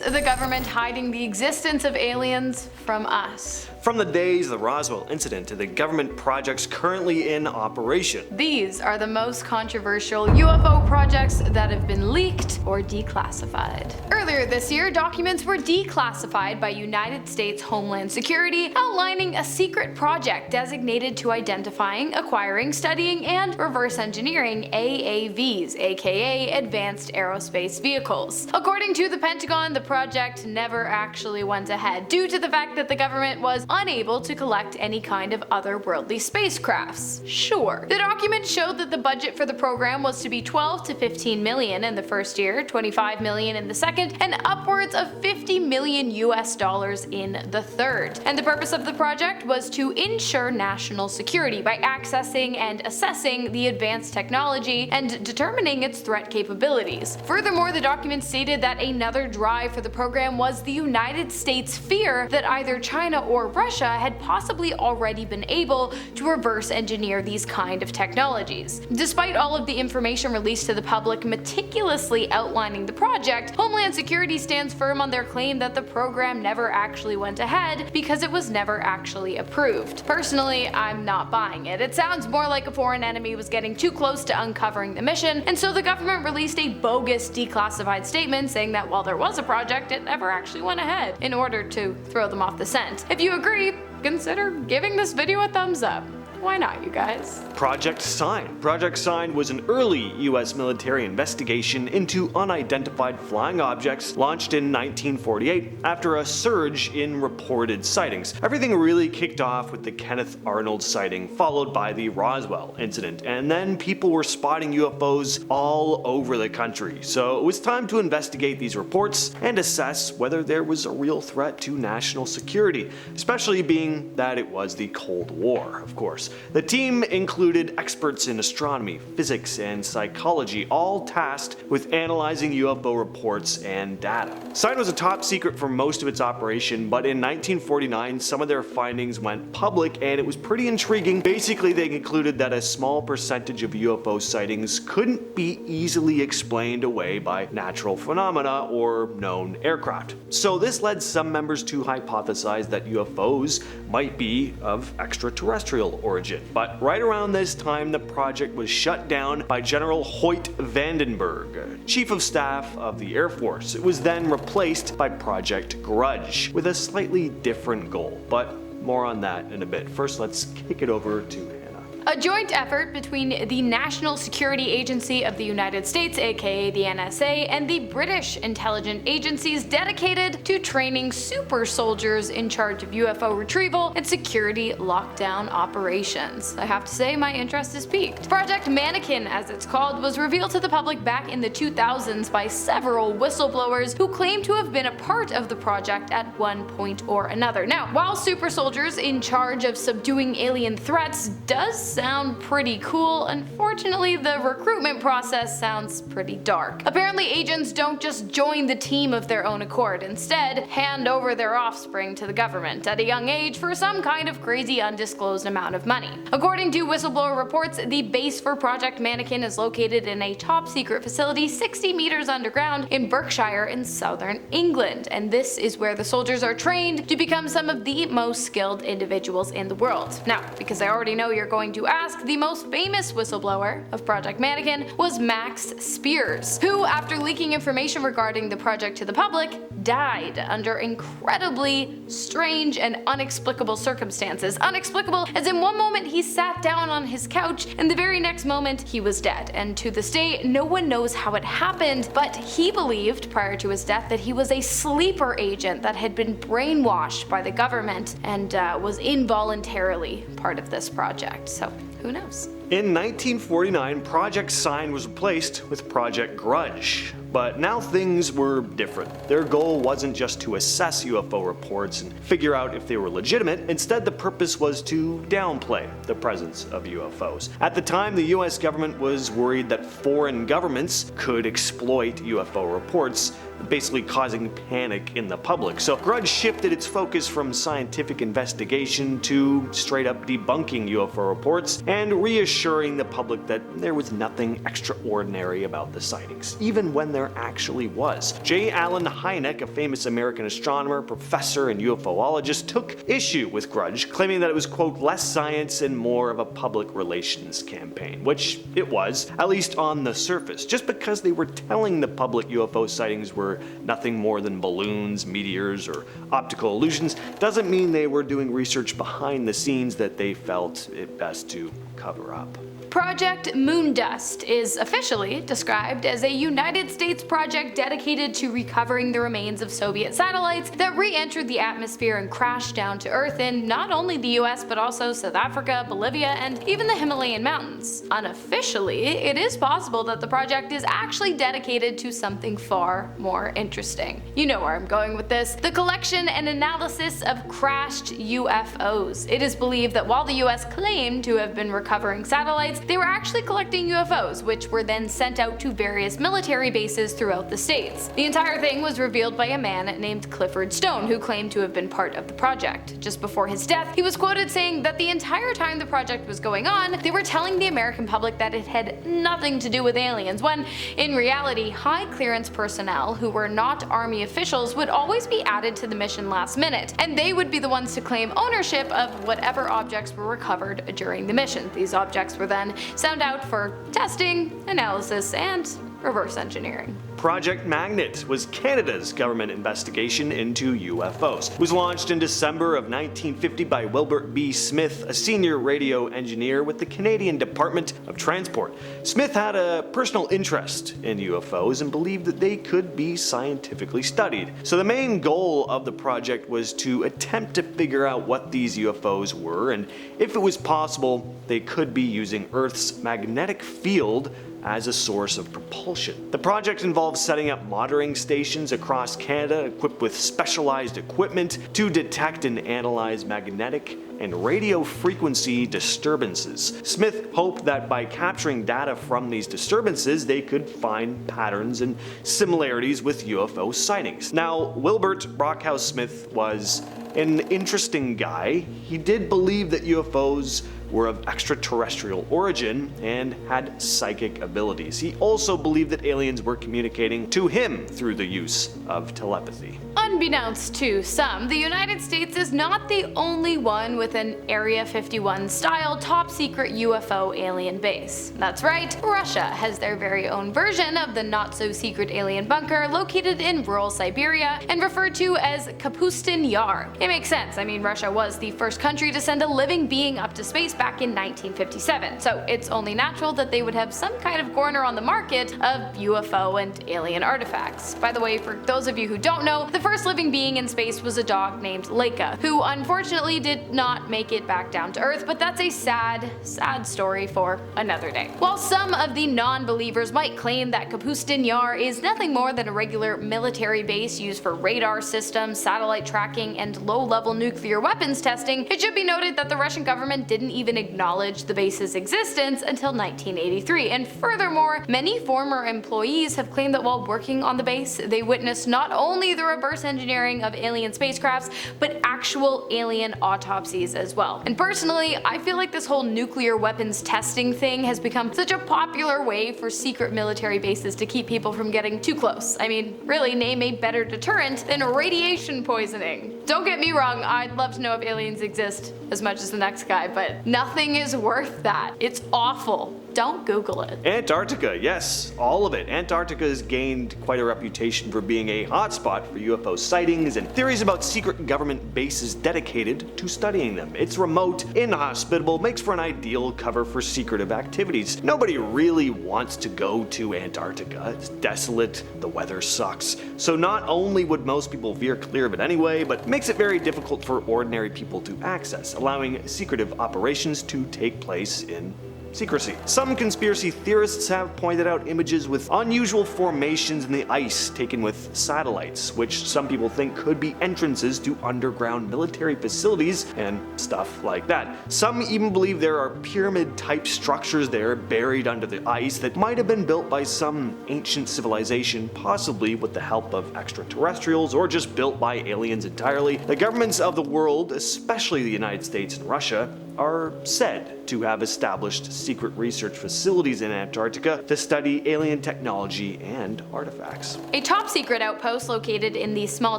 the government hiding the existence of aliens from us? From the days of the Roswell incident to the government projects currently in operation. These are the most controversial UFO projects that have been leaked or declassified. Earlier this year, documents were declassified by United States Homeland Security outlining a secret project designated to identifying, acquiring, studying, and reverse engineering AAVs, aka Advanced Aerospace Vehicles. According to the Pentagon, the project never actually went ahead due to the fact that the government was unable to collect any kind of otherworldly spacecrafts. Sure, the document showed that the budget for the program was to be 12 to 15 million in the first year, 25 million in the second, and upwards of 50 million US dollars in the third. And the purpose of the project was to ensure national security by accessing and assessing the advanced technology and determining its threat capabilities. Furthermore, the document stated that another drive for the program was the United States' fear that either China or Russia had possibly already been able to reverse engineer these kind of technologies. Despite all of the information released to the public meticulously outlining the project, Homeland Security stands firm on their claim that the program never actually went ahead because it was never actually approved. Personally, I'm not buying it. It sounds more like a foreign enemy was getting too close to uncovering the mission, and so the government released a bogus declassified statement saying that while there was a project, it never actually went ahead, in order to throw them off the scent. If you agree, consider giving this video a thumbs up. Why not, you guys? Project Sign. Project Sign was an early US military investigation into unidentified flying objects launched in 1948 after a surge in reported sightings. Everything really kicked off with the Kenneth Arnold sighting, followed by the Roswell incident, and then people were spotting UFOs all over the country. So it was time to investigate these reports and assess whether there was a real threat to national security, especially being that it was the Cold War, of course. The team included experts in astronomy, physics, and psychology, all tasked with analyzing UFO reports and data. Sign was a top secret for most of its operation, but in 1949 some of their findings went public and it was pretty intriguing. Basically, they concluded that a small percentage of UFO sightings couldn't be easily explained away by natural phenomena or known aircraft. So this led some members to hypothesize that UFOs might be of extraterrestrial origin. But right around this time, the project was shut down by General Hoyt Vandenberg, Chief of Staff of the Air Force. It was then replaced by Project Grudge, with a slightly different goal, but more on that in a bit. First, let's kick it over to a joint effort between the National Security Agency of the United States, aka the NSA, and the British intelligence agencies dedicated to training super soldiers in charge of UFO retrieval and security lockdown operations. I have to say, my interest is piqued. Project Mannequin, as it's called, was revealed to the public back in the 2000s by several whistleblowers who claim to have been a part of the project at one point or another. Now, while super soldiers in charge of subduing alien threats does sound pretty cool, unfortunately the recruitment process sounds pretty dark. Apparently agents don't just join the team of their own accord, instead hand over their offspring to the government at a young age for some kind of crazy undisclosed amount of money. According to whistleblower reports, the base for Project Mannequin is located in a top secret facility 60 meters underground in Berkshire in southern England, and this is where the soldiers are trained to become some of the most skilled individuals in the world. Now, because I already know you're going to ask, the most famous whistleblower of Project Mannequin was Max Spears, who, after leaking information regarding the project to the public, died under incredibly strange and unexplicable circumstances. Unexplicable as in one moment he sat down on his couch and the very next moment he was dead, and to this day no one knows how it happened, but he believed prior to his death that he was a sleeper agent that had been brainwashed by the government and was involuntarily part of this project. So who knows? In 1949, Project Sign was replaced with Project Grudge. But now things were different. Their goal wasn't just to assess UFO reports and figure out if they were legitimate. Instead, the purpose was to downplay the presence of UFOs. At the time, the US government was worried that foreign governments could exploit UFO reports, basically causing panic in the public. So Grudge shifted its focus from scientific investigation to straight up debunking UFO reports and reassuring the public that there was nothing extraordinary about the sightings, even when there actually was. J. Allen Hynek, a famous American astronomer, professor, and UFOologist, took issue with Grudge, claiming that it was, quote, less science and more of a public relations campaign, which it was, at least on the surface. Just because they were telling the public UFO sightings were nothing more than balloons, meteors, or optical illusions doesn't mean they were doing research behind the scenes that they felt it best to cover up. Project Moondust is officially described as a United States project dedicated to recovering the remains of Soviet satellites that re-entered the atmosphere and crashed down to Earth in not only the US but also South Africa, Bolivia, and even the Himalayan mountains. Unofficially, it is possible that the project is actually dedicated to something far more interesting. You know where I'm going with this. The collection and analysis of crashed UFOs. It is believed that while the US claimed to have been recovering satellites, they were actually collecting UFOs, which were then sent out to various military bases throughout the states. The entire thing was revealed by a man named Clifford Stone, who claimed to have been part of the project. Just before his death, he was quoted saying that the entire time the project was going on, they were telling the American public that it had nothing to do with aliens, when in reality, high clearance personnel who were not army officials would always be added to the mission last minute, and they would be the ones to claim ownership of whatever objects were recovered during the mission. These objects were then sent out for testing, analysis, and reverse engineering. Project Magnet was Canada's government investigation into UFOs. It was launched in December of 1950 by Wilbert B. Smith, a senior radio engineer with the Canadian Department of Transport. Smith had a personal interest in UFOs and believed that they could be scientifically studied. So the main goal of the project was to attempt to figure out what these UFOs were, and if it was possible, they could be using Earth's magnetic field as a source of propulsion. The project involved setting up monitoring stations across Canada equipped with specialized equipment to detect and analyze magnetic and radio frequency disturbances. Smith hoped that by capturing data from these disturbances, they could find patterns and similarities with UFO sightings. Now, Wilbert Brockhouse Smith was an interesting guy. He did believe that UFOs were of extraterrestrial origin and had psychic abilities. He also believed that aliens were communicating to him through the use of telepathy. Unbeknownst to some, the United States is not the only one with an Area 51 style top secret UFO alien base. That's right, Russia has their very own version of the not so secret alien bunker located in rural Siberia and referred to as Kapustin Yar. It makes sense. I mean, Russia was the first country to send a living being up to space back in 1957, so it's only natural that they would have some kind of corner on the market of UFO and alien artifacts. By the way, for those of you who don't know, the first living being in space was a dog named Laika, who unfortunately did not make it back down to Earth, but that's a sad, sad story for another day. While some of the non-believers might claim that Kapustin Yar is nothing more than a regular military base used for radar systems, satellite tracking, and low-level nuclear weapons testing, it should be noted that the Russian government didn't even acknowledge the base's existence until 1983, and furthermore, many former employees have claimed that while working on the base, they witnessed not only the reverse engineering of alien spacecrafts, but actual alien autopsies as well. And personally, I feel like this whole nuclear weapons testing thing has become such a popular way for secret military bases to keep people from getting too close. I mean, really, name a better deterrent than radiation poisoning. Don't get me wrong, I'd love to know if aliens exist as much as the next guy, but nothing is worth that. It's awful. Don't Google it. Antarctica, yes, all of it. Antarctica has gained quite a reputation for being a hotspot for UFO sightings and theories about secret government bases dedicated to studying them. It's remote, inhospitable, makes for an ideal cover for secretive activities. Nobody really wants to go to Antarctica. It's desolate, the weather sucks. So not only would most people veer clear of it anyway, but makes it very difficult for ordinary people to access, allowing secretive operations to take place in secrecy. Some conspiracy theorists have pointed out images with unusual formations in the ice taken with satellites, which some people think could be entrances to underground military facilities and stuff like that. Some even believe there are pyramid-type structures there buried under the ice that might have been built by some ancient civilization, possibly with the help of extraterrestrials or just built by aliens entirely. The governments of the world, especially the United States and Russia, are said to have established secret research facilities in Antarctica to study alien technology and artifacts. A top-secret outpost located in the small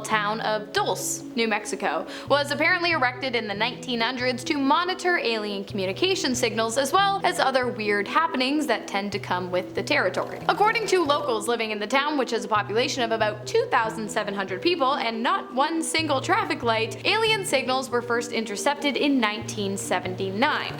town of Dulce, New Mexico, was apparently erected in the 1900s to monitor alien communication signals as well as other weird happenings that tend to come with the territory. According to locals living in the town, which has a population of about 2,700 people and not one single traffic light, alien signals were first intercepted in 1979.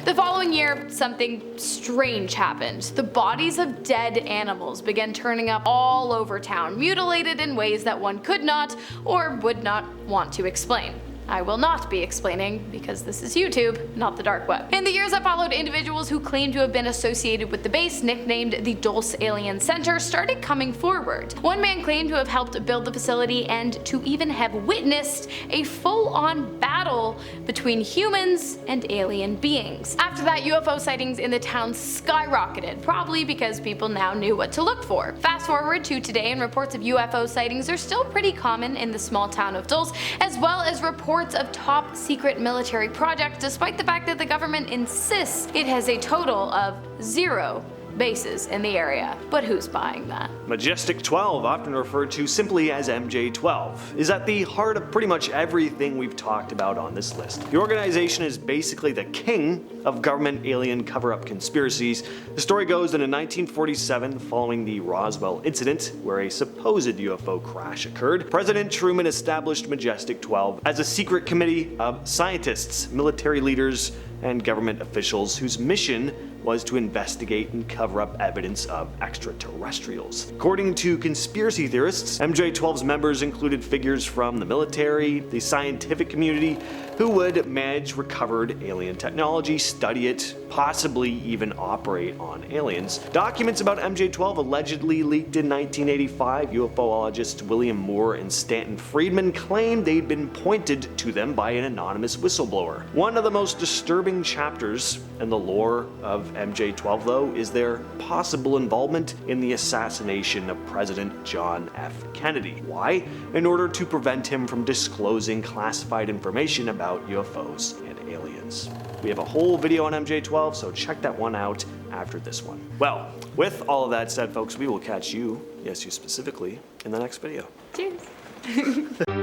The following year, something strange happened. The bodies of dead animals began turning up all over town, mutilated in ways that one could not or would not want to explain. I will not be explaining because this is YouTube, not the dark web. In the years that followed, individuals who claimed to have been associated with the base, nicknamed the Dulce Alien Center, started coming forward. One man claimed to have helped build the facility and to even have witnessed a full-on battle between humans and alien beings. After that, UFO sightings in the town skyrocketed, probably because people now knew what to look for. Fast forward to today, and reports of UFO sightings are still pretty common in the small town of Dulce, as well as reports of top secret military projects, despite the fact that the government insists it has a total of 0 bases in the area. But who's buying that? Majestic 12, often referred to simply as MJ12, is at the heart of pretty much everything we've talked about on this list. The organization is basically the king of government alien cover-up conspiracies. The story goes that in 1947, following the Roswell incident, where a supposed UFO crash occurred, President Truman established Majestic 12 as a secret committee of scientists, military leaders, and government officials whose mission was to investigate and cover up evidence of extraterrestrials. According to conspiracy theorists, MJ12's members included figures from the military, the scientific community, who would manage recovered alien technology, study it, possibly even operate on aliens. Documents about MJ12 allegedly leaked in 1985. UFOologists William Moore and Stanton Friedman claimed they'd been pointed to them by an anonymous whistleblower. One of the most disturbing chapters in the lore of MJ12, though, is their possible involvement in the assassination of President John F. Kennedy. Why? In order to prevent him from disclosing classified information about UFOs and aliens. We have a whole video on MJ12, so check that one out after this one. Well, with all of that said, folks, we will catch you, yes, you specifically, in the next video. Cheers.